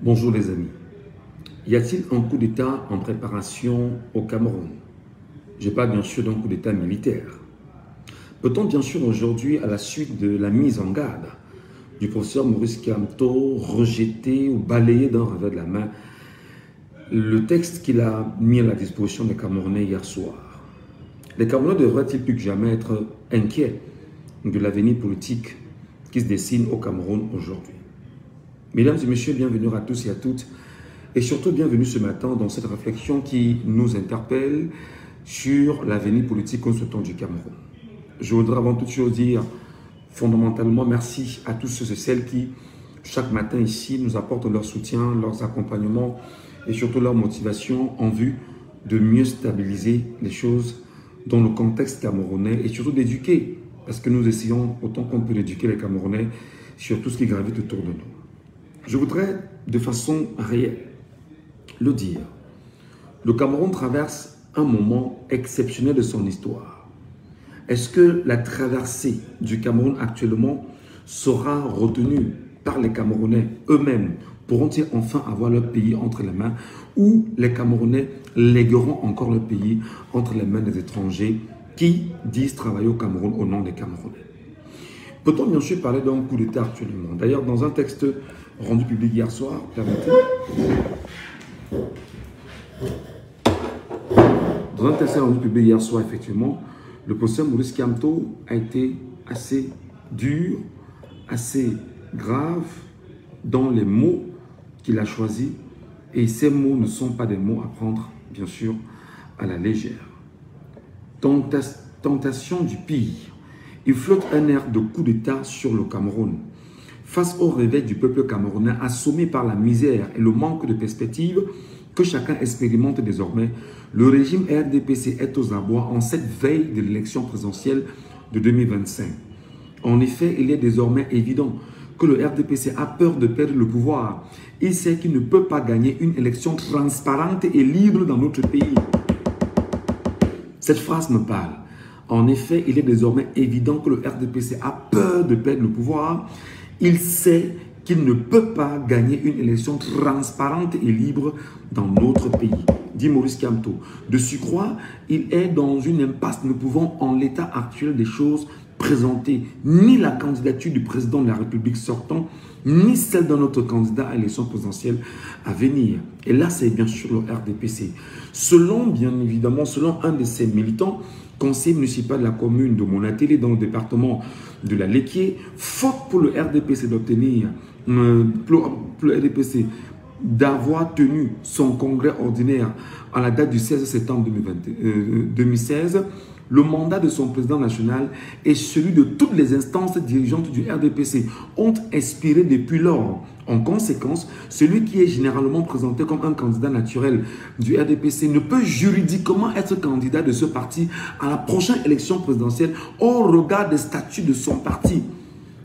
Bonjour les amis. Y a-t-il un coup d'État en préparation au Cameroun? Je parle bien sûr d'un coup d'État militaire. Peut-on bien sûr aujourd'hui, à la suite de la mise en garde du professeur Maurice Kamto, rejeter ou balayer d'un revers de la main le texte qu'il a mis à la disposition des Camerounais hier soir? Les Camerounais devraient-ils plus que jamais être inquiets de l'avenir politique qui se dessine au Cameroun aujourd'hui? Mesdames et messieurs, bienvenue à tous et à toutes, et surtout bienvenue ce matin dans cette réflexion qui nous interpelle sur l'avenir politique consultant du Cameroun. Je voudrais avant toute chose dire fondamentalement merci à tous ceux et celles qui, chaque matin ici, nous apportent leur soutien, leurs accompagnements et surtout leur motivation en vue de mieux stabiliser les choses dans le contexte camerounais et surtout d'éduquer, parce que nous essayons autant qu'on peut d'éduquer les Camerounais sur tout ce qui gravite autour de nous. Je voudrais de façon réelle le dire. Le Cameroun traverse un moment exceptionnel de son histoire. Est-ce que la traversée du Cameroun actuellement sera retenue par les Camerounais eux-mêmes? Pourront-ils enfin avoir leur pays entre les mains, ou les Camerounais légueront encore leur pays entre les mains des étrangers qui disent travailler au Cameroun au nom des Camerounais? Peut-on bien sûr parler d'un coup d'État actuellement? D'ailleurs, dans un texte rendu public hier soir, effectivement, le professeur Maurice Kamto a été assez dur, assez grave dans les mots qu'il a choisis, et ces mots ne sont pas des mots à prendre, bien sûr, à la légère. Tentation du pire. Il flotte un air de coup d'État sur le Cameroun. Face au réveil du peuple camerounais assommé par la misère et le manque de perspective que chacun expérimente désormais, le régime RDPC est aux abois en cette veille de l'élection présidentielle de 2025. En effet, il est désormais évident que le RDPC a peur de perdre le pouvoir. Il sait qu'il ne peut pas gagner une élection transparente et libre dans notre pays. Cette phrase me parle. En effet, il est désormais évident que le RDPC a peur de perdre le pouvoir. Il sait qu'il ne peut pas gagner une élection transparente et libre dans notre pays, dit Maurice Kamto. De surcroît, il est dans une impasse. Nous pouvons, en l'état actuel des choses, présenter ni la candidature du président de la République sortant, ni celle de notre candidat à l'élection présidentielle à venir. Et là, c'est bien sûr le RDPC. Selon un de ses militants, conseiller municipal de la commune de Monatélé dans le département de la Léquier, faute pour le RDPC d'obtenir, d'avoir tenu son congrès ordinaire à la date du 16 septembre 2016, le mandat de son président national et celui de toutes les instances dirigeantes du RDPC ont expiré depuis lors. En conséquence, celui qui est généralement présenté comme un candidat naturel du RDPC ne peut juridiquement être candidat de ce parti à la prochaine élection présidentielle au regard des statuts de son parti.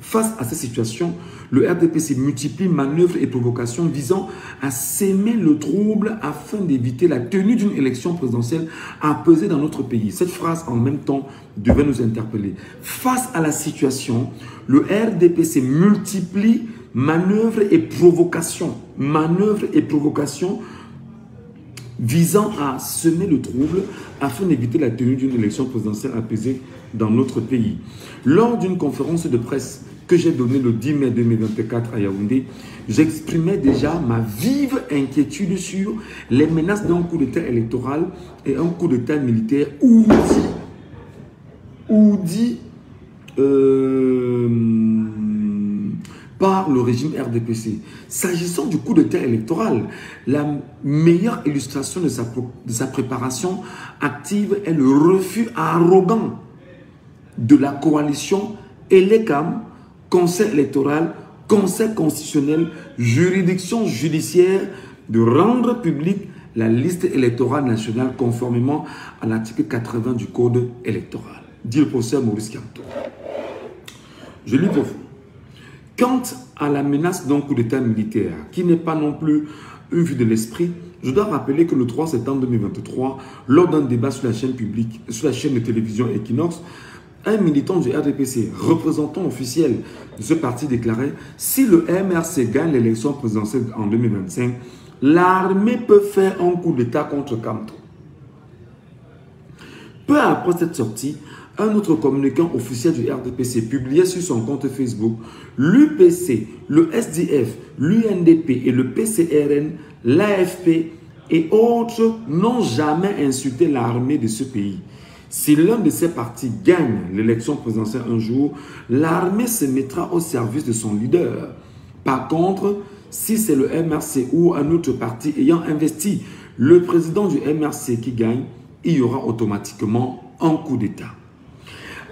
Face à cette situation, le RDPC multiplie manœuvres et provocations visant à s'aimer le trouble afin d'éviter la tenue d'une élection présidentielle apaisée dans notre pays. Cette phrase, en même temps, devait nous interpeller. Face à la situation, le RDPC multiplie manœuvres et provocations visant à semer le trouble afin d'éviter la tenue d'une élection présidentielle apaisée dans notre pays. Lors d'une conférence de presse que j'ai donnée le 10 mai 2024 à Yaoundé, j'exprimais déjà ma vive inquiétude sur les menaces d'un coup d'État électoral et un coup d'État militaire par le régime RDPC. S'agissant du coup d'État électoral, la meilleure illustration de sa préparation active est le refus arrogant de la coalition ELECAM, Conseil électoral, Conseil constitutionnel, juridiction judiciaire, de rendre publique la liste électorale nationale conformément à l'article 80 du Code électoral, dit le professeur Maurice Kamto. Je lis profond. Quant à la menace d'un coup d'État militaire, qui n'est pas non plus une vue de l'esprit, je dois rappeler que le 3 septembre 2023, lors d'un débat sur la chaîne publique, sur la chaîne de télévision Equinox, un militant du RDPC, représentant officiel de ce parti, déclarait « Si le MRC gagne l'élection présidentielle en 2025, l'armée peut faire un coup d'État contre Kamto. » Peu après cette sortie, un autre communicant officiel du RDPC publiait sur son compte Facebook « L'UPC, le SDF, l'UNDP et le PCRN, l'AFP et autres n'ont jamais insulté l'armée de ce pays. Si l'un de ces partis gagne l'élection présidentielle un jour, l'armée se mettra au service de son leader. Par contre, si c'est le MRC ou un autre parti ayant investi le président du MRC qui gagne, il y aura automatiquement un coup d'État. »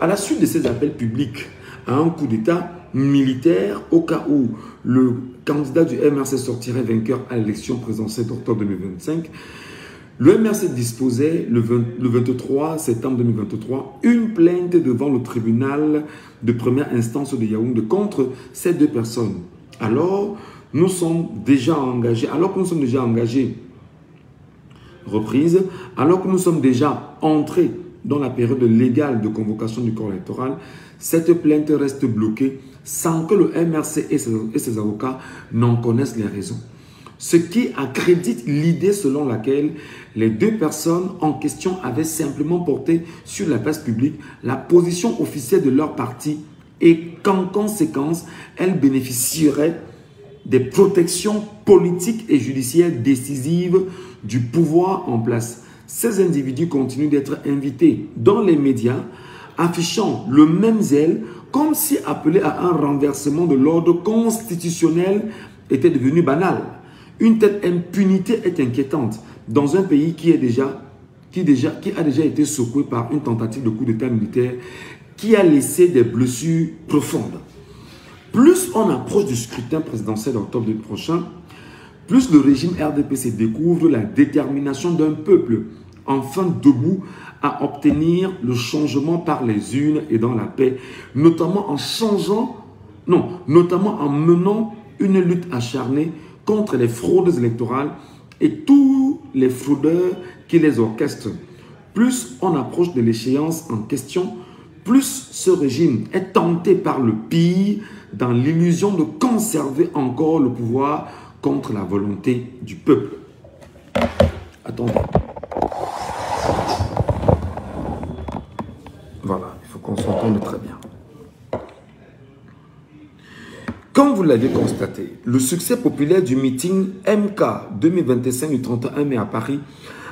À la suite de ces appels publics à un coup d'État militaire, au cas où le candidat du MRC sortirait vainqueur à l'élection présidentielle d'octobre 2025, le MRC disposait le 23 septembre 2023 une plainte devant le tribunal de première instance de Yaoundé contre ces deux personnes. Alors que nous sommes déjà engagés, reprise, alors que nous sommes déjà entrés dans la période légale de convocation du corps électoral, cette plainte reste bloquée sans que le MRC et ses avocats n'en connaissent les raisons. Ce qui accrédite l'idée selon laquelle les deux personnes en question avaient simplement porté sur la place publique la position officielle de leur parti et qu'en conséquence, elles bénéficieraient des protections politiques et judiciaires décisives du pouvoir en place. Ces individus continuent d'être invités dans les médias, affichant le même zèle, comme si appeler à un renversement de l'ordre constitutionnel était devenu banal. Une telle impunité est inquiétante dans un pays qui a déjà été secoué par une tentative de coup d'État militaire qui a laissé des blessures profondes. Plus on approche du scrutin présidentiel d'octobre prochain, plus le régime RDPC découvre la détermination d'un peuple enfin debout à obtenir le changement par les urnes et dans la paix, notamment en menant une lutte acharnée contre les fraudes électorales et tous les fraudeurs qui les orchestrent. Plus on approche de l'échéance en question, plus ce régime est tenté par le pire dans l'illusion de conserver encore le pouvoir contre la volonté du peuple. Attendez. Voilà, il faut qu'on s'entende très bien. Comme vous l'avez constaté, le succès populaire du meeting MK 2025 du 31 mai à Paris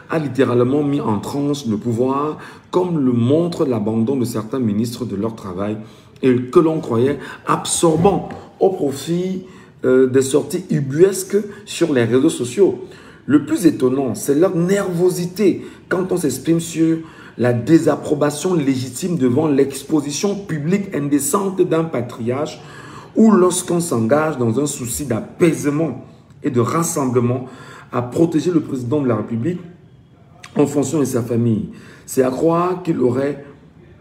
a littéralement mis en transe le pouvoir, comme le montre l'abandon de certains ministres de leur travail et que l'on croyait absorbant au profit des sorties ubuesques sur les réseaux sociaux. Le plus étonnant, c'est leur nervosité quand on s'exprime sur la désapprobation légitime devant l'exposition publique indécente d'un patriarche ou lorsqu'on s'engage dans un souci d'apaisement et de rassemblement à protéger le président de la République en fonction de sa famille. C'est à croire qu'il aurait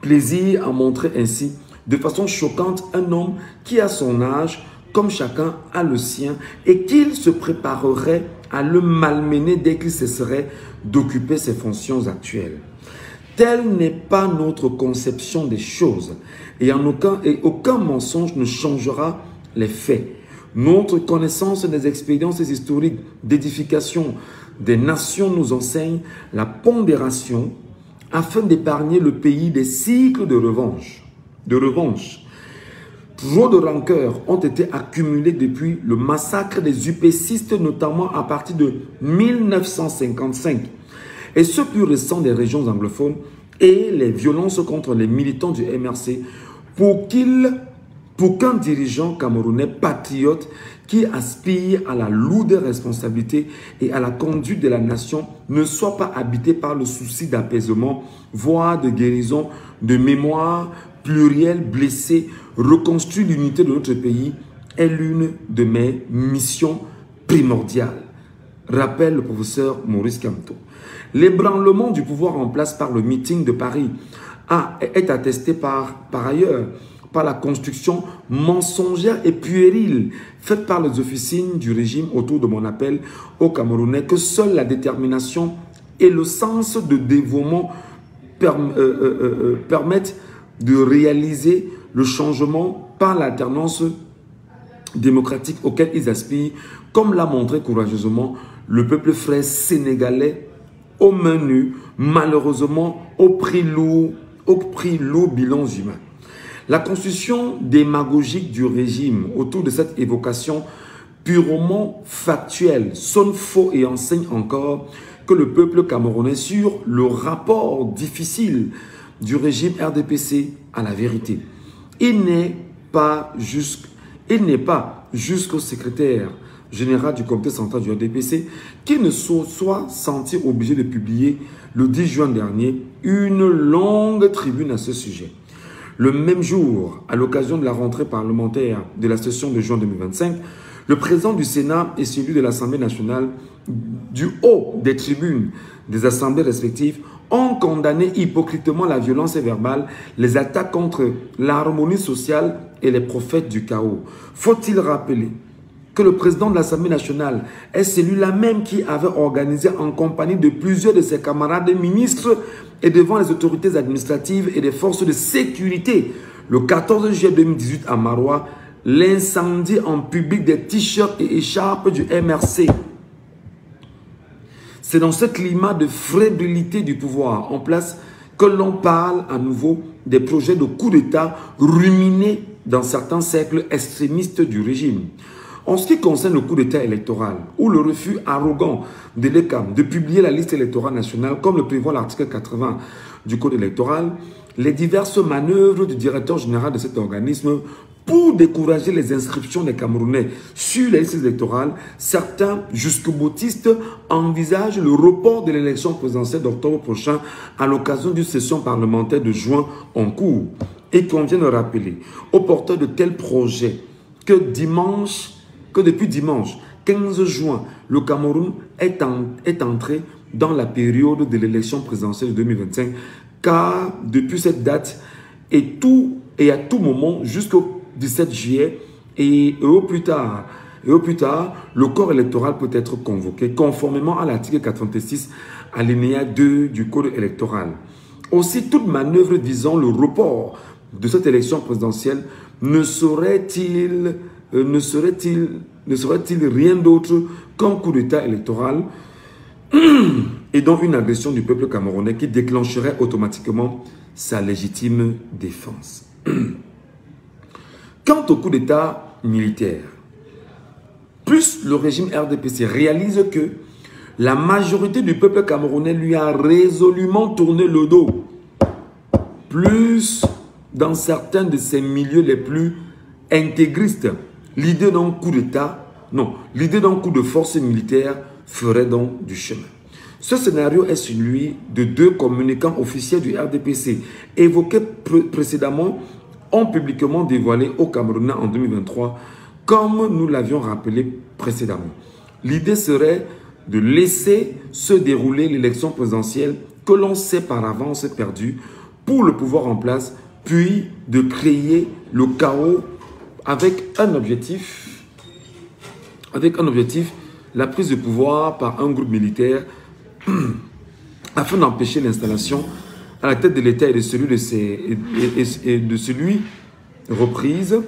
plaisir à montrer ainsi de façon choquante un homme qui a son âge, comme chacun a le sien, et qu'il se préparerait à le malmener dès qu'il cesserait d'occuper ses fonctions actuelles. Telle n'est pas notre conception des choses, et aucun mensonge ne changera les faits. Notre connaissance des expériences historiques d'édification des nations nous enseigne la pondération afin d'épargner le pays des cycles de revanche. Trop de rancœurs ont été accumulées depuis le massacre des UPCistes, notamment à partir de 1955, et ceux plus récents des régions anglophones, et les violences contre les militants du MRC, pour qu'un dirigeant camerounais patriote qui aspire à la lourde responsabilité et à la conduite de la nation ne soit pas habité par le souci d'apaisement, voire de guérison, de mémoire plurielle blessée, reconstruire l'unité de notre pays est l'une de mes missions primordiales, rappelle le professeur Maurice Kamto. L'ébranlement du pouvoir en place par le meeting de Paris est attesté par ailleurs par la construction mensongère et puérile faite par les officines du régime autour de mon appel aux Camerounais que seule la détermination et le sens de dévouement permettent de réaliser le changement par l'alternance démocratique auquel ils aspirent, comme l'a montré courageusement le peuple frère sénégalais au menu, malheureusement au prix lourd bilans humains. La constitution démagogique du régime autour de cette évocation purement factuelle sonne faux et enseigne encore que le peuple camerounais sur le rapport difficile du régime RDPC à la vérité. Il n'est pas jusqu'au secrétaire général du comité central du RDPC qui ne soit senti obligé de publier le 10 juin dernier une longue tribune à ce sujet. Le même jour, à l'occasion de la rentrée parlementaire de la session de juin 2025, le président du Sénat et celui de l'Assemblée nationale, du haut des tribunes des assemblées respectives, ont condamné hypocritement la violence verbale, les attaques contre l'harmonie sociale et les prophètes du chaos. Faut-il rappeler que le président de l'Assemblée nationale est celui-là même qui avait organisé en compagnie de plusieurs de ses camarades ministres et devant les autorités administratives et des forces de sécurité le 14 juillet 2018 à Maroua, l'incendie en public des t-shirts et écharpes du MRC. C'est dans ce climat de fébrilité du pouvoir en place que l'on parle à nouveau des projets de coup d'État ruminés dans certains cercles extrémistes du régime. En ce qui concerne le coup d'État électoral, ou le refus arrogant de l'ECAM de publier la liste électorale nationale, comme le prévoit l'article 80 du Code électoral, les diverses manœuvres du directeur général de cet organisme pour décourager les inscriptions des Camerounais sur les listes électorales, certains jusqu'au-boutistes envisagent le report de l'élection présidentielle d'octobre prochain à l'occasion d'une session parlementaire de juin en cours. Et qu'on vient de rappeler aux porteurs de tels projets que depuis dimanche 15 juin, le Cameroun est entré dans la période de l'élection présidentielle de 2025, car depuis cette date et à tout moment jusqu'au 17 juillet et au plus tard, le corps électoral peut être convoqué conformément à l'article 86 alinéa 2 du Code électoral. Aussi, toute manœuvre visant le report de cette élection présidentielle ne serait-il rien d'autre qu'un coup d'État électoral et donc une agression du peuple camerounais qui déclencherait automatiquement sa légitime défense. Quant au coup d'État militaire, plus le régime RDPC réalise que la majorité du peuple camerounais lui a résolument tourné le dos, plus dans certains de ses milieux les plus intégristes, l'idée d'un coup d'État, l'idée d'un coup de force militaire ferait donc du chemin. Ce scénario est celui de deux communicants officiels du RDPC évoqués précédemment, ont publiquement dévoilé aux Camerounais en 2023, comme nous l'avions rappelé précédemment. L'idée serait de laisser se dérouler l'élection présidentielle que l'on sait par avance perdue pour le pouvoir en place, puis de créer le chaos avec un objectif, la prise de pouvoir par un groupe militaire afin d'empêcher l'installation à la tête de l'État et de celui reprise,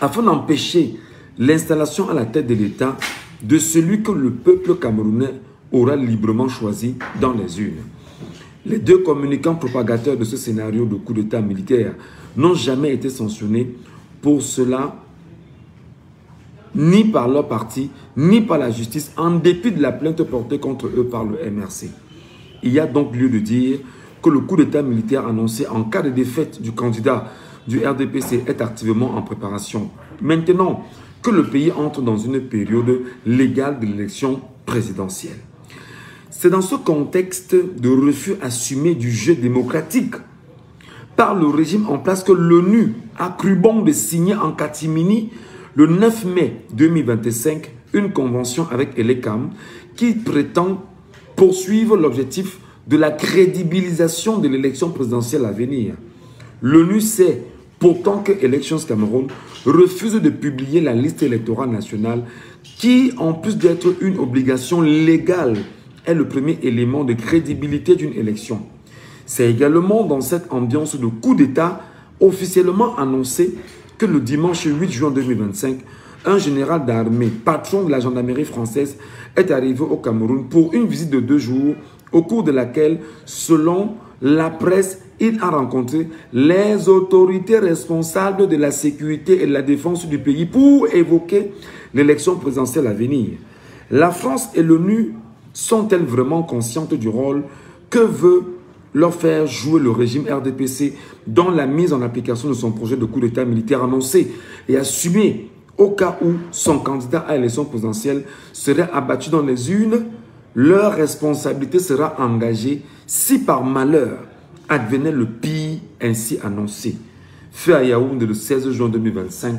afin d'empêcher l'installation à la tête de l'État de celui que le peuple camerounais aura librement choisi dans les urnes. Les deux communicants propagateurs de ce scénario de coup d'État militaire n'ont jamais été sanctionnés pour cela, ni par leur parti, ni par la justice, en dépit de la plainte portée contre eux par le MRC. Il y a donc lieu de dire que le coup d'État militaire annoncé en cas de défaite du candidat du RDPC est activement en préparation. Maintenant que le pays entre dans une période légale de l'élection présidentielle. C'est dans ce contexte de refus assumé du jeu démocratique par le régime en place que l'ONU a cru bon de signer en catimini le 9 mai 2025 une convention avec l'ECAM qui prétend poursuivre l'objectif de la crédibilisation de l'élection présidentielle à venir. L'ONU sait pourtant que Elections Cameroun refuse de publier la liste électorale nationale qui, en plus d'être une obligation légale, est le premier élément de crédibilité d'une élection. C'est également dans cette ambiance de coup d'État officiellement annoncé que le dimanche 8 juin 2025, un général d'armée, patron de la gendarmerie française, est arrivé au Cameroun pour une visite de 2 jours, au cours de laquelle, selon la presse, il a rencontré les autorités responsables de la sécurité et de la défense du pays pour évoquer l'élection présidentielle à venir. La France et l'ONU sont-elles vraiment conscientes du rôle que veut leur faire jouer le régime RDPC dans la mise en application de son projet de coup d'État militaire annoncé et assumé au cas où son candidat à l'élection présidentielle serait abattu dans les urnes? Leur responsabilité sera engagée si par malheur advenait le pire ainsi annoncé. Fait à Yaoundé le 16 juin 2025,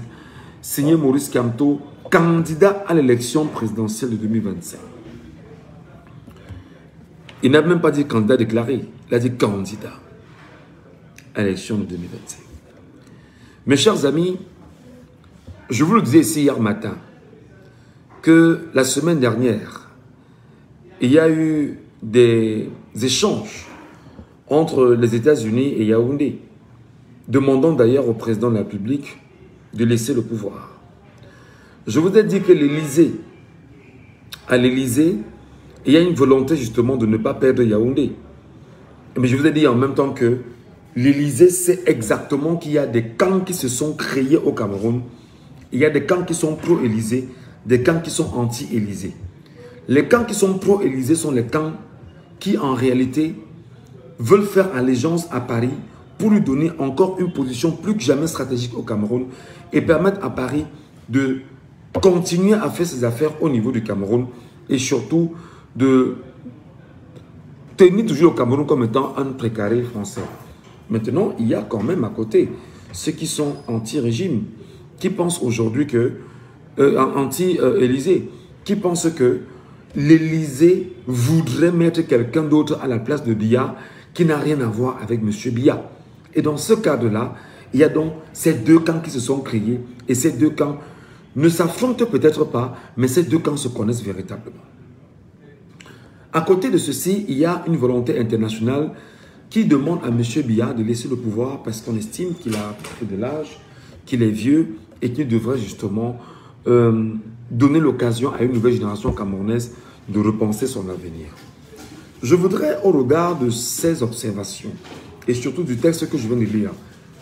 signé Maurice Kamto, candidat à l'élection présidentielle de 2025. Il n'a même pas dit candidat déclaré, il a dit candidat à l'élection de 2025. Mes chers amis, je vous le disais ici hier matin, que la semaine dernière, il y a eu des échanges entre les États-Unis et Yaoundé, demandant d'ailleurs au président de la République de laisser le pouvoir. Je vous ai dit que l'Élysée, à l'Élysée, il y a une volonté justement de ne pas perdre Yaoundé. Mais je vous ai dit en même temps que l'Élysée sait exactement qu'il y a des camps qui se sont créés au Cameroun. Il y a des camps qui sont pro-Élysée, des camps qui sont anti-Élysée. Les camps qui sont pro-Élysée sont les camps qui en réalité veulent faire allégeance à Paris pour lui donner encore une position plus que jamais stratégique au Cameroun et permettre à Paris de continuer à faire ses affaires au niveau du Cameroun et surtout de tenir toujours le Cameroun comme étant un précaré français. Maintenant, il y a quand même à côté ceux qui sont anti-régime, qui pensent aujourd'hui que, anti-Élysée, qui pensent que l'Élysée voudrait mettre quelqu'un d'autre à la place de Biya qui n'a rien à voir avec M. Biya. Et dans ce cadre-là, il y a donc ces deux camps qui se sont créés et ces deux camps ne s'affrontent peut-être pas, mais ces deux camps se connaissent véritablement. À côté de ceci, il y a une volonté internationale qui demande à M. Biya de laisser le pouvoir parce qu'on estime qu'il a pris de l'âge, qu'il est vieux et qu'il devrait justement donner l'occasion à une nouvelle génération camerounaise de repenser son avenir. Je voudrais, au regard de ces observations et surtout du texte que je viens de lire,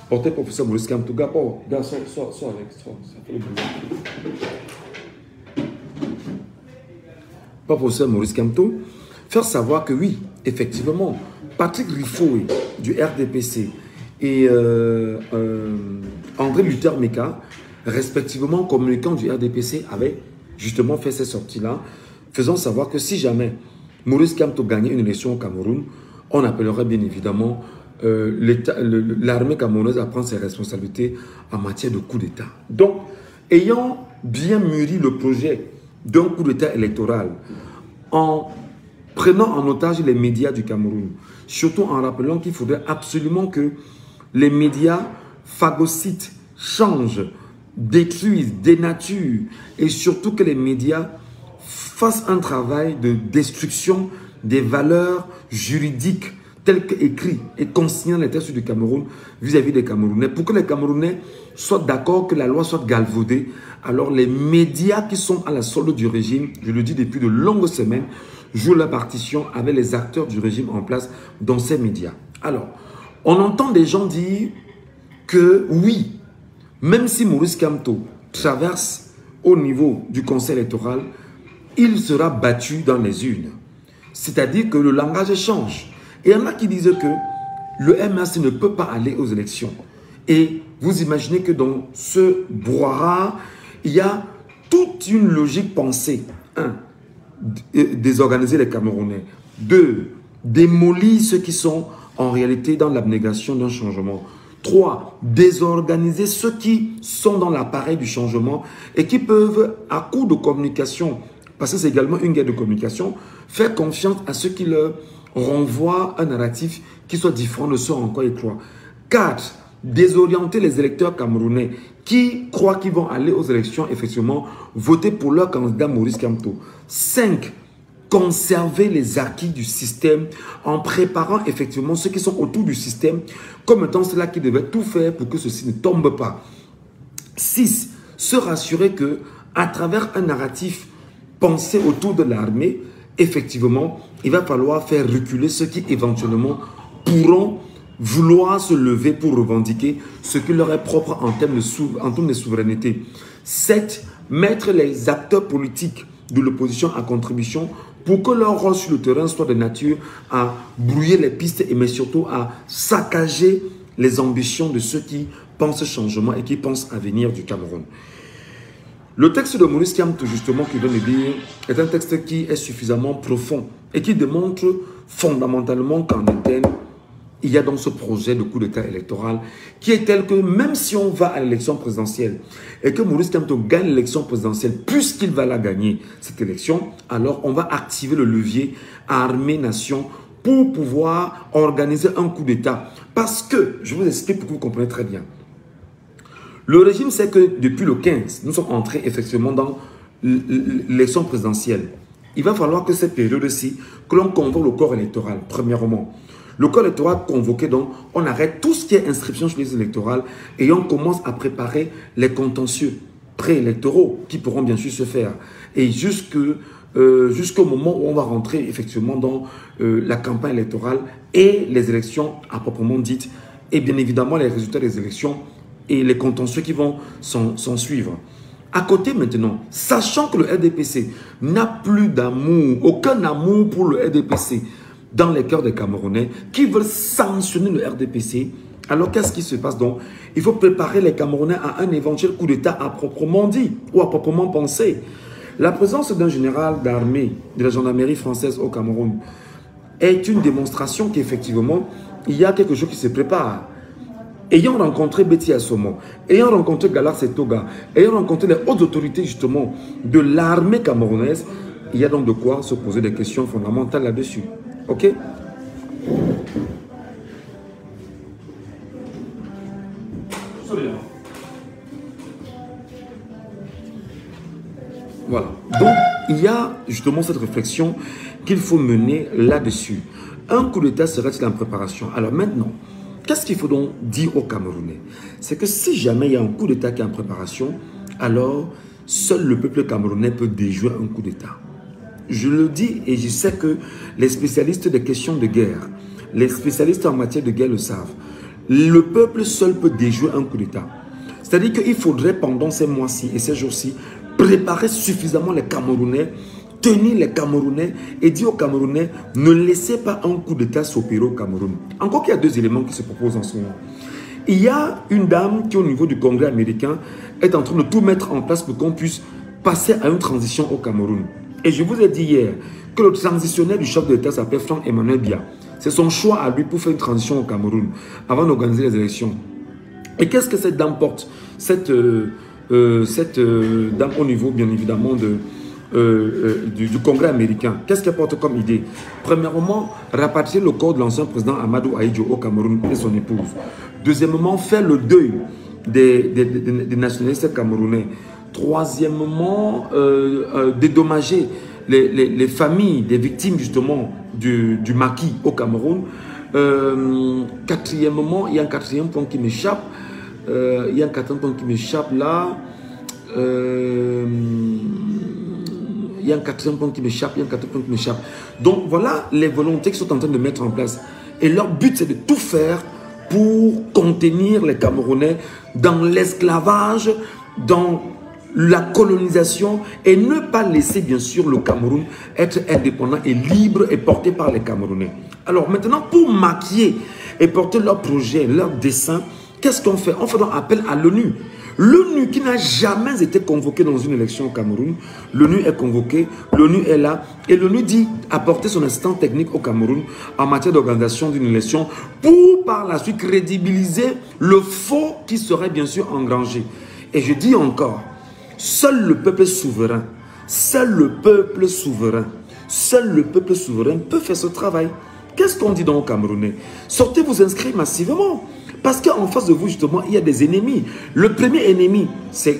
porté professeur Maurice Kamto, sois avec, ça fait le bruit. Pas professeur Maurice Kamto, faire savoir que oui, effectivement, Patrick Riffoé du RDPC et André Luther Meka, respectivement communicants du RDPC, avaient justement fait ces sorties-là, faisant savoir que si jamais Maurice Kamto gagnait une élection au Cameroun, on appellerait bien évidemment l'armée camerounaise à prendre ses responsabilités en matière de coup d'État. Donc, ayant bien mûri le projet d'un coup d'État électoral, en prenant en otage les médias du Cameroun, surtout en rappelant qu'il faudrait absolument que les médias phagocytent, changent, détruisent, dénaturent, et surtout que les médias fassent un travail de destruction des valeurs juridiques telles qu'écrites et consignant les textes du Cameroun vis-à-vis des Camerounais. Pour que les Camerounais soient d'accord que la loi soit galvaudée, alors les médias qui sont à la solde du régime, je le dis depuis de longues semaines, jouent la partition avec les acteurs du régime en place dans ces médias. Alors, on entend des gens dire que oui, même si Maurice Kamto traverse au niveau du conseil électoral, il sera battu dans les urnes. C'est-à-dire que le langage change. Et il y en a qui disent que le MRC ne peut pas aller aux élections. Et vous imaginez que dans ce brouhaha, il y a toute une logique pensée. 1. Désorganiser les Camerounais. 2. Démolir ceux qui sont en réalité dans l'abnégation d'un changement. 3. Désorganiser ceux qui sont dans l'appareil du changement et qui peuvent, à coup de communication, parce que c'est également une guerre de communication, faire confiance à ceux qui leur renvoient un narratif qui soit différent de ce en quoi ils croient. 4. Désorienter les électeurs camerounais qui croient qu'ils vont aller aux élections, effectivement, voter pour leur candidat Maurice Kamto. 5. conserver les acquis du système en préparant effectivement ceux qui sont autour du système comme étant ceux-là qui devaient tout faire pour que ceci ne tombe pas. 6. Se rassurer que à travers un narratif pensé autour de l'armée, effectivement, il va falloir faire reculer ceux qui éventuellement pourront vouloir se lever pour revendiquer ce qui leur est propre en termes de souveraineté. 7. Mettre les acteurs politiques de l'opposition à contribution pour que leur rôle sur le terrain soit de nature à brouiller les pistes et mais surtout à saccager les ambitions de ceux qui pensent changement et qui pensent avenir du Cameroun. Le texte de Maurice Kamto, justement, qui vient de dire, est un texte qui est suffisamment profond et qui démontre fondamentalement qu'en interne, il y a dans ce projet de coup d'État électoral qui est tel que même si on va à l'élection présidentielle et que Maurice Kamto gagne l'élection présidentielle, puisqu'il va la gagner, cette élection, alors on va activer le levier armée-nation pour pouvoir organiser un coup d'État. Parce que, je vous explique pour que vous compreniez très bien, le régime sait que depuis le 15, nous sommes entrés effectivement dans l'élection présidentielle. Il va falloir que cette période-ci, que l'on convoque le corps électoral, premièrement. Le corps électoral convoqué, donc, on arrête tout ce qui est inscription sur les listes électorales et on commence à préparer les contentieux préélectoraux qui pourront bien sûr se faire. Et jusqu'au moment où on va rentrer effectivement dans la campagne électorale et les élections à proprement dites, et bien évidemment les résultats des élections et les contentieux qui vont s'en suivre. À côté maintenant, sachant que le RDPC n'a plus d'amour, aucun amour pour le RDPC dans les cœurs des Camerounais qui veulent sanctionner le RDPC, alors qu'est-ce qui se passe donc? Il faut préparer les Camerounais à un éventuel coup d'État à proprement dit ou à proprement pensé. La présence d'un général d'armée de la gendarmerie française au Cameroun est une démonstration qu'effectivement, il y a quelque chose qui se prépare. Ayant rencontré Betty Assomo, ayant rencontré Galar Setoga, ayant rencontré les hautes autorités justement de l'armée camerounaise, il y a donc de quoi se poser des questions fondamentales là-dessus. Ok? Voilà. Donc, il y a justement cette réflexion qu'il faut mener là-dessus. Un coup d'État serait-il en préparation? Alors maintenant, qu'est-ce qu'il faut donc dire aux Camerounais? C'est que si jamais il y a un coup d'État qui est en préparation, alors seul le peuple camerounais peut déjouer un coup d'État. Je le dis et je sais que les spécialistes des questions de guerre, les spécialistes en matière de guerre le savent. Le peuple seul peut déjouer un coup d'État. C'est-à-dire qu'il faudrait pendant ces mois-ci et ces jours-ci préparer suffisamment les Camerounais, tenir les Camerounais et dire aux Camerounais, ne laissez pas un coup d'État s'opérer au Cameroun. Encore qu'il y a deux éléments qui se proposent en ce moment. Il y a une dame qui au niveau du Congrès américain est en train de tout mettre en place pour qu'on puisse passer à une transition au Cameroun. Et je vous ai dit hier que le transitionnaire du chef de l'État s'appelle Franck-Emmanuel Biya. C'est son choix à lui pour faire une transition au Cameroun avant d'organiser les élections. Et qu'est-ce que cette dame porte? Cette dame au niveau bien évidemment du Congrès américain. Qu'est-ce qu'elle porte comme idée? Premièrement, rapatrier le corps de l'ancien président Amadou Ahidjo au Cameroun et son épouse. Deuxièmement, faire le deuil des nationalistes camerounais. Troisièmement, dédommager les familles des victimes justement du maquis au Cameroun. Quatrièmement, il y a un quatrième point qui m'échappe. Il y a un quatrième point qui m'échappe là. Il y a un quatrième point qui m'échappe. Donc voilà les volontés qui sont en train de mettre en place. Et leur but, c'est de tout faire pour contenir les Camerounais dans l'esclavage, dans la colonisation et ne pas laisser bien sûr le Cameroun être indépendant et libre et porté par les Camerounais. Alors maintenant, pour maquiller et porter leur projet, leur dessein, qu'est-ce qu'on fait? On fait donc appel à l'ONU. L'ONU qui n'a jamais été convoquée dans une élection au Cameroun, l'ONU est convoquée, l'ONU est là et l'ONU dit apporter son assistance technique au Cameroun en matière d'organisation d'une élection pour par la suite crédibiliser le faux qui serait bien sûr engrangé. Et je dis encore, seul le peuple souverain, seul le peuple souverain peut faire ce travail. Qu'est-ce qu'on dit donc aux Camerounais? Sortez vous inscrire massivement. Parce qu'en face de vous, justement, il y a des ennemis. Le premier ennemi, c'est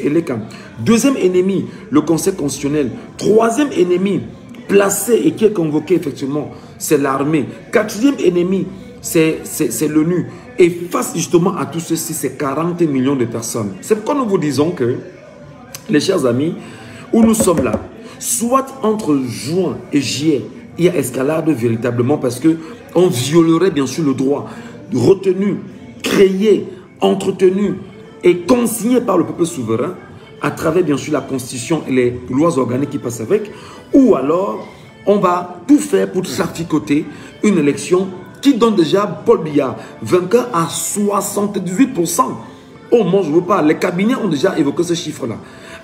Eleka. Deuxième ennemi, le Conseil constitutionnel. Troisième ennemi, placé et qui est convoqué, effectivement, c'est l'armée. Quatrième ennemi, c'est l'ONU. Et face justement à tout ceci, c'est 40 millions de personnes. C'est pourquoi nous vous disons que, les chers amis, où nous sommes là, soit entre juin et juillet, il y a escalade véritablement parce qu'on violerait bien sûr le droit retenu, créé, entretenu et consigné par le peuple souverain à travers bien sûr la constitution et les lois organiques qui passent avec, ou alors on va tout faire pour traficoter une élection qui donne déjà Paul Biya vainqueur à 78%. Oh mon, je ne veux pas. Les cabinets ont déjà évoqué ce chiffre-là.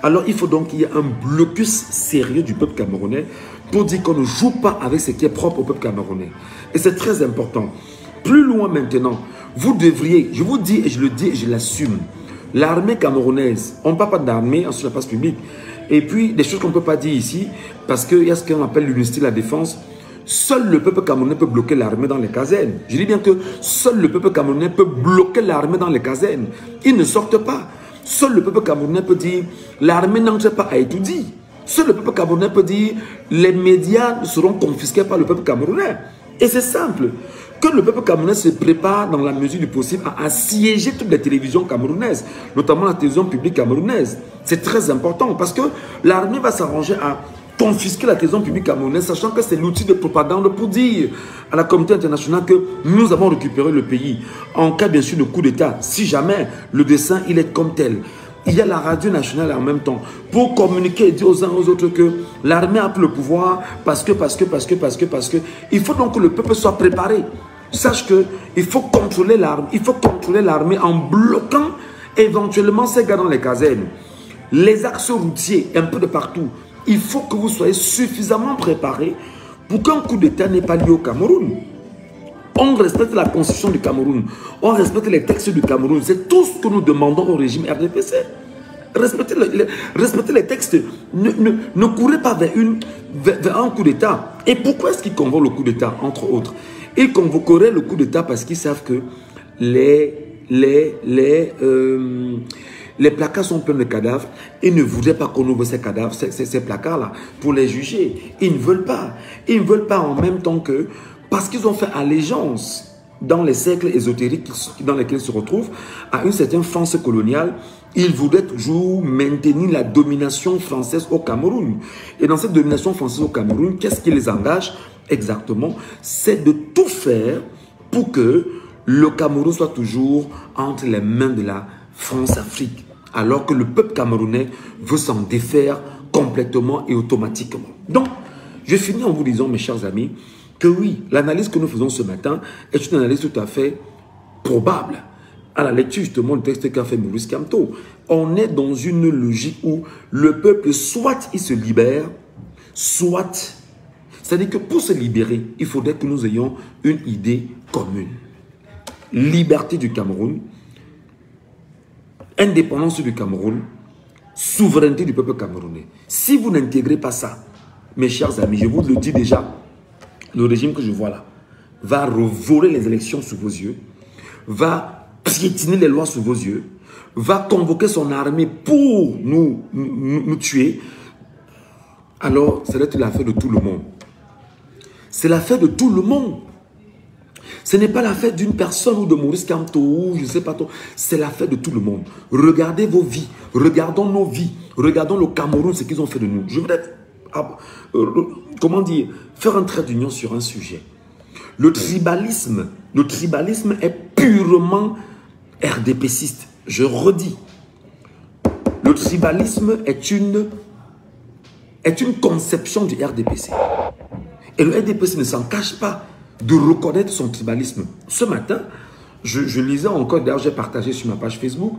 Alors il faut donc qu'il y ait un blocus sérieux du peuple camerounais pour dire qu'on ne joue pas avec ce qui est propre au peuple camerounais. Et c'est très important. Plus loin maintenant, vous devriez, je vous dis et je le dis et je l'assume, l'armée camerounaise, on ne parle pas d'armée sur la place publique, et puis des choses qu'on ne peut pas dire ici, parce qu'il y a ce qu'on appelle l'unité de la défense. Seul le peuple camerounais peut bloquer l'armée dans les casernes. Je dis bien que seul le peuple camerounais peut bloquer l'armée dans les casernes. Ils ne sortent pas. Seul le peuple camerounais peut dire l'armée n'entre pas à étudier. Seul le peuple camerounais peut dire les médias seront confisqués par le peuple camerounais. Et c'est simple. Que le peuple camerounais se prépare dans la mesure du possible à assiéger toutes les télévisions camerounaises, notamment la télévision publique camerounaise. C'est très important parce que l'armée va s'arranger à confisquer la télévision publique camerounaise, sachant que c'est l'outil de propagande pour dire à la communauté internationale que nous avons récupéré le pays. En cas bien sûr de coup d'État, si jamais le dessein il est comme tel. Il y a la radio nationale en même temps pour communiquer et dire aux uns aux autres que l'armée a pris le pouvoir parce que. Il faut donc que le peuple soit préparé. Sache qu'il faut contrôler l'armée en bloquant éventuellement ces gars dans les casernes. Les axes routiers, un peu de partout. Il faut que vous soyez suffisamment préparés pour qu'un coup d'État n'ait pas lieu au Cameroun. On respecte la constitution du Cameroun. On respecte les textes du Cameroun. C'est tout ce que nous demandons au régime RDPC. Respectez les textes. Ne courez pas vers un coup d'État. Et pourquoi est-ce qu'ils convoquent le coup d'État, entre autres? Ils convoqueraient le coup d'État parce qu'ils savent que les placards sont pleins de cadavres. Ils ne voudraient pas qu'on ouvre ces cadavres, ces placards-là, pour les juger. Ils ne veulent pas. Ils ne veulent pas en même temps que... Parce qu'ils ont fait allégeance dans les cercles ésotériques dans lesquels ils se retrouvent à une certaine France coloniale. Ils voudraient toujours maintenir la domination française au Cameroun. Et dans cette domination française au Cameroun, qu'est-ce qui les engage exactement? C'est de tout faire pour que le Cameroun soit toujours entre les mains de la France-Afrique. Alors que le peuple camerounais veut s'en défaire complètement et automatiquement. Donc, je finis en vous disant, mes chers amis, que oui, l'analyse que nous faisons ce matin est une analyse tout à fait probable. À la lecture justement du texte qu'a fait Maurice Kamto, on est dans une logique où le peuple, soit il se libère, soit... C'est-à-dire que pour se libérer, il faudrait que nous ayons une idée commune. Liberté du Cameroun, indépendance du Cameroun, souveraineté du peuple camerounais. Si vous n'intégrez pas ça, mes chers amis, je vous le dis déjà, le régime que je vois là va revoler les élections sous vos yeux, va piétiner les lois sous vos yeux, va convoquer son armée pour nous tuer. Alors, c'est l'affaire de tout le monde. C'est l'affaire de tout le monde. Ce n'est pas l'affaire d'une personne ou de Maurice Kamto ou je ne sais pas trop. C'est l'affaire de tout le monde. Regardez vos vies. Regardons nos vies. Regardons le Cameroun, ce qu'ils ont fait de nous. Je voudrais, comment dire, faire un trait d'union sur un sujet. Le tribalisme est purement RDPciste. Je redis. Le tribalisme est une conception du RDPC. Et le RDPC ne s'en cache pas de reconnaître son tribalisme. Ce matin, je lisais encore, d'ailleurs j'ai partagé sur ma page Facebook,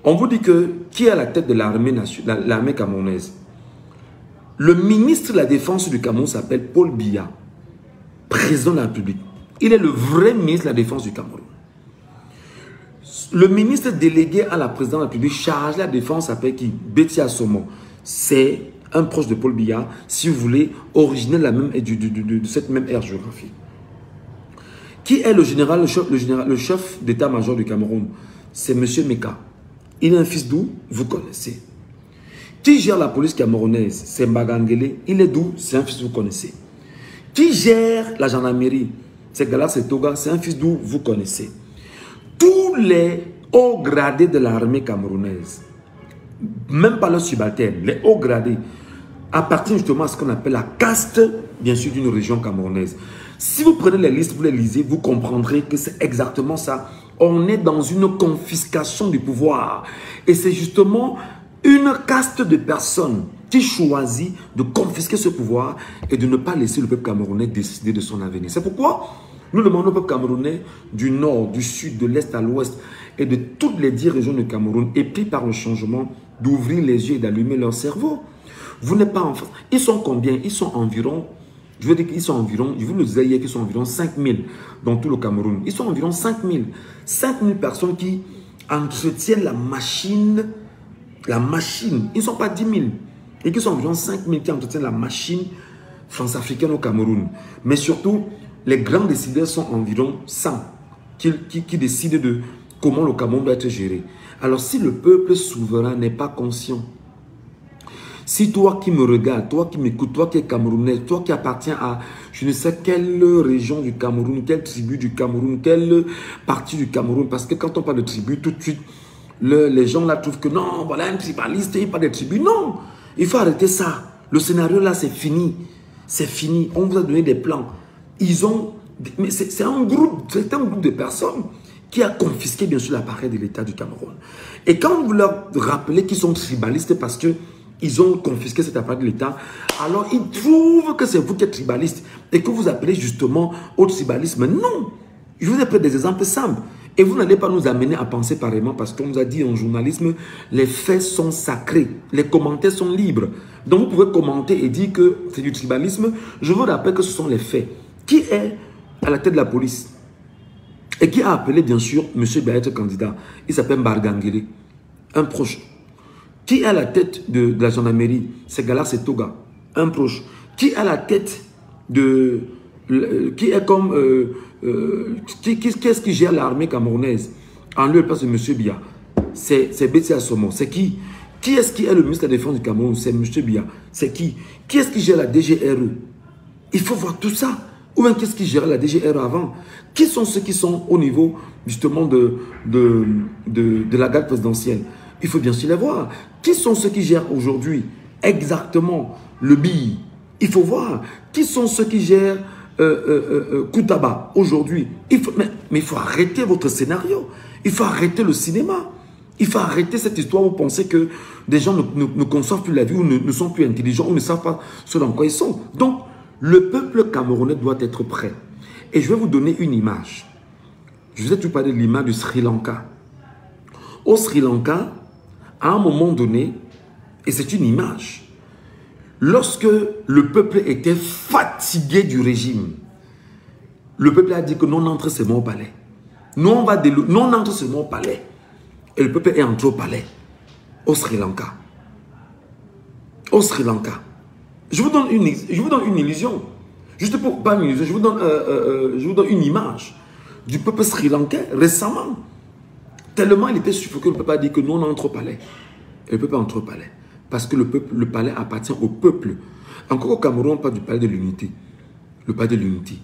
on vous dit que qui est à la tête de l'armée camerounaise? Le ministre de la Défense du Cameroun s'appelle Paul Biya, président de la République. Il est le vrai ministre de la Défense du Cameroun. Le ministre délégué à la présidence de la République chargé de la défense s'appelle qui? Betty Assomo. C'est un proche de Paul Biya, si vous voulez, originaire de cette même ère géographique. Qui est le général, le chef d'état-major du Cameroun? C'est M. Meka. Il est un fils d'où? Vous connaissez. Qui gère la police camerounaise? C'est Mbagangele. Il est d'où? C'est un fils que vous connaissez. Qui gère la gendarmerie? C'est Gala Setoga. C'est un fils d'où? Vous connaissez. Tous les hauts gradés de l'armée camerounaise, même pas leurs subalternes, les hauts gradés, appartiennent justement à ce qu'on appelle la caste, bien sûr, d'une région camerounaise. Si vous prenez les listes, vous les lisez, vous comprendrez que c'est exactement ça. On est dans une confiscation du pouvoir. Et c'est justement une caste de personnes qui choisit de confisquer ce pouvoir et de ne pas laisser le peuple camerounais décider de son avenir. C'est pourquoi nous demandons au peuple camerounais du nord, du sud, de l'est à l'ouest et de toutes les 10 régions du Cameroun, épris par le changement, d'ouvrir les yeux et d'allumer leur cerveau. Vous n'êtes pas en France. Ils sont combien? Ils sont environ, je veux dire qu'ils sont environ, je vous le disais hier qu'ils sont environ 5000 dans tout le Cameroun. Ils sont environ 5000. 5000 personnes qui entretiennent la machine. Ils ne sont pas 10 000. Et qui sont environ 5000 qui entretiennent la machine france-africaine au Cameroun. Mais surtout, les grands décideurs sont environ 100 qui décident de comment le Cameroun doit être géré. Alors si le peuple souverain n'est pas conscient, si toi qui me regardes, toi qui m'écoutes, toi qui es Camerounais, toi qui appartiens à je ne sais quelle région du Cameroun, quelle tribu du Cameroun, quelle partie du Cameroun, parce que quand on parle de tribu, tout de suite, les gens là trouvent que non, voilà un tribaliste, il n'y a pas de tribu. Non, il faut arrêter ça. Le scénario là, c'est fini. C'est fini. On vous a donné des plans. Ils ont... Mais c'est un groupe de personnes qui a confisqué bien sûr l'appareil de l'État du Cameroun. Et quand vous leur rappelez qu'ils sont tribalistes parce que ils ont confisqué cet appareil de l'État, alors ils trouvent que c'est vous qui êtes tribaliste et que vous appelez justement au tribalisme. Non, je vous ai pris des exemples simples. Et vous n'allez pas nous amener à penser pareillement parce qu'on nous a dit en journalisme, les faits sont sacrés, les commentaires sont libres. Donc vous pouvez commenter et dire que c'est du tribalisme. Je vous rappelle que ce sont les faits. Qui est à la tête de la police? Et qui a appelé bien sûr M. Baët candidat? Il s'appelle Mbagangele, un proche. Qui est à la tête de la gendarmerie? C'est Gala Setoga, un proche. Qui est à la tête de... qui est comme... qu'est-ce qui gère l'armée camerounaise en lieu et place de M. Biya? C'est Betty Assomo. C'est qui? Qui est-ce qui est le ministre de la Défense du Cameroun? C'est M. Biya. C'est qui? Qui est-ce qui gère la DGRE? Il faut voir tout ça. Ou bien qu'est-ce qui gérait la DGRE avant? Qui sont ceux qui sont au niveau justement de la garde présidentielle? Il faut bien sûr les voir. Qui sont ceux qui gèrent aujourd'hui exactement le BI? Il faut voir. Qui sont ceux qui gèrent Koutaba aujourd'hui? Mais il faut arrêter votre scénario. Il faut arrêter le cinéma. Il faut arrêter cette histoire où vous pensez que des gens ne conçoivent plus la vie ou ne sont plus intelligents ou ne savent pas ce dans quoi ils sont. Donc, le peuple camerounais doit être prêt. Et je vais vous donner une image. Je vous ai tout parlé de l'image du Sri Lanka. Au Sri Lanka, à un moment donné, et c'est une image, lorsque le peuple était fatigué du régime, le peuple a dit que non, on entre seulement au palais. Non, on entre seulement au palais. Et le peuple est entré au palais, au Sri Lanka. Au Sri Lanka. Je vous donne une illusion. Juste pour, pas une illusion, je vous donne une image du peuple sri-lankais récemment. Tellement il était suffoqué, le peuple a dit que nous on entre au palais. Et le peuple entre au palais. Parce que le palais appartient au peuple. Encore au Cameroun, on parle du palais de l'unité. Le palais de l'unité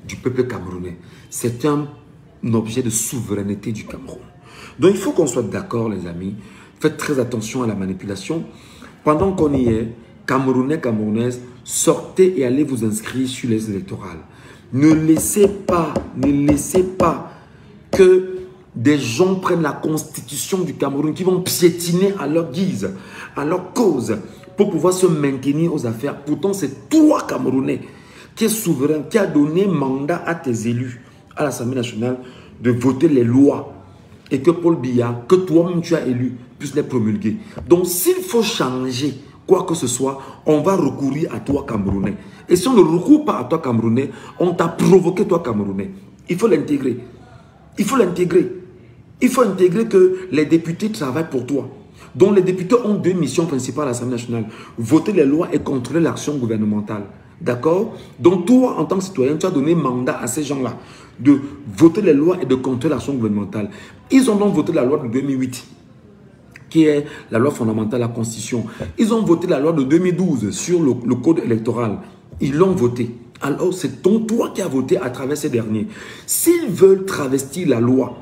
du peuple camerounais. C'est un objet de souveraineté du Cameroun. Donc il faut qu'on soit d'accord les amis. Faites très attention à la manipulation. Pendant qu'on y est, Camerounais, Camerounaises, sortez et allez vous inscrire sur les électorales. Ne laissez pas que des gens prennent la constitution du Cameroun, qui vont piétiner à leur guise, à leur cause, pour pouvoir se maintenir aux affaires. Pourtant, c'est toi, Camerounais, qui es souverain, qui a donné mandat à tes élus, à l'Assemblée nationale, de voter les lois. Et que Paul Biya, que toi-même tu as élu, puisse les promulguer. Donc, s'il faut changer quoi que ce soit, on va recourir à toi, Camerounais. Et si on ne recourt pas à toi, Camerounais, on t'a provoqué, toi, Camerounais. Il faut l'intégrer. Il faut l'intégrer. Il faut intégrer que les députés travaillent pour toi. dont les députés ont deux missions principales à l'Assemblée nationale. Voter les lois et contrôler l'action gouvernementale. D'accord? Donc toi, en tant que citoyen, tu as donné mandat à ces gens-là de voter les lois et de contrôler l'action gouvernementale. Ils ont donc voté la loi de 2008, qui est la loi fondamentale, la Constitution. Ils ont voté la loi de 2012 sur le code électoral. Ils l'ont voté. Alors, c'est toi qui as voté à travers ces derniers. S'ils veulent travestir la loi,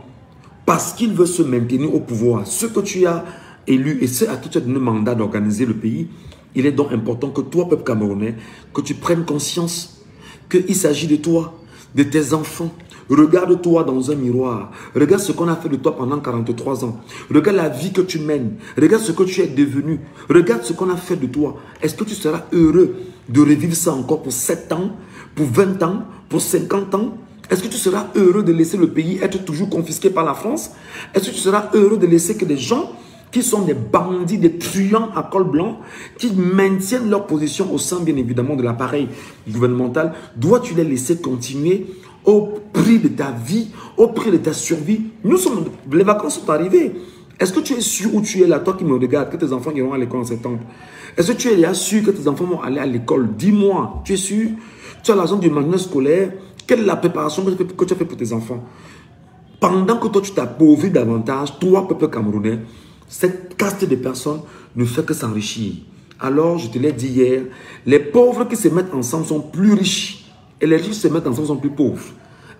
parce qu'ils veulent se maintenir au pouvoir, ceux que tu as élus et ceux à qui tu as donné mandat d'organiser le pays, il est donc important que toi, peuple camerounais, que tu prennes conscience qu'il s'agit de toi, de tes enfants. Regarde-toi dans un miroir. Regarde ce qu'on a fait de toi pendant 43 ans. Regarde la vie que tu mènes. Regarde ce que tu es devenu. Regarde ce qu'on a fait de toi. Est-ce que tu seras heureux de revivre ça encore pour 7 ans, pour 20 ans, pour 50 ans? Est-ce que tu seras heureux de laisser le pays être toujours confisqué par la France? Est-ce que tu seras heureux de laisser que des gens qui sont des bandits, des truands à col blanc, qui maintiennent leur position au sein, bien évidemment, de l'appareil gouvernemental, dois-tu les laisser continuer au prix de ta vie, au prix de ta survie? Les vacances sont arrivées. Est-ce que tu es sûr où tu es là, toi qui me regardes, que tes enfants iront à l'école en septembre? Est-ce que tu es là sûr que tes enfants vont aller à l'école? Dis-moi, tu es sûr? Tu as l'argent du manuel scolaire? Quelle est la préparation que tu as fait pour tes enfants? Pendant que toi, tu t'appauvris davantage, toi, peuple camerounais, cette caste de personnes ne fait que s'enrichir. Alors, je te l'ai dit hier, les pauvres qui se mettent ensemble sont plus riches et les riches qui se mettent ensemble sont plus pauvres.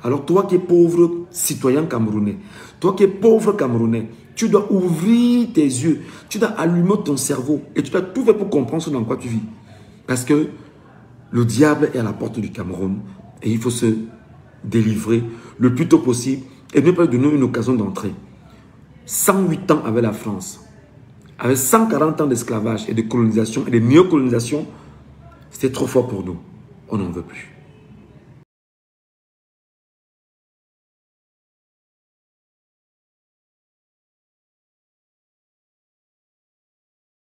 Alors, toi qui es pauvre citoyen camerounais, toi qui es pauvre camerounais, tu dois ouvrir tes yeux, tu dois allumer ton cerveau et tu dois tout faire pour comprendre ce dans quoi tu vis. Parce que le diable est à la porte du Cameroun et il faut se délivrer le plus tôt possible et ne pas lui donner une occasion d'entrer. 108 ans avec la France, avec 140 ans d'esclavage et de colonisation et de néocolonisation, c'était trop fort pour nous. On n'en veut plus.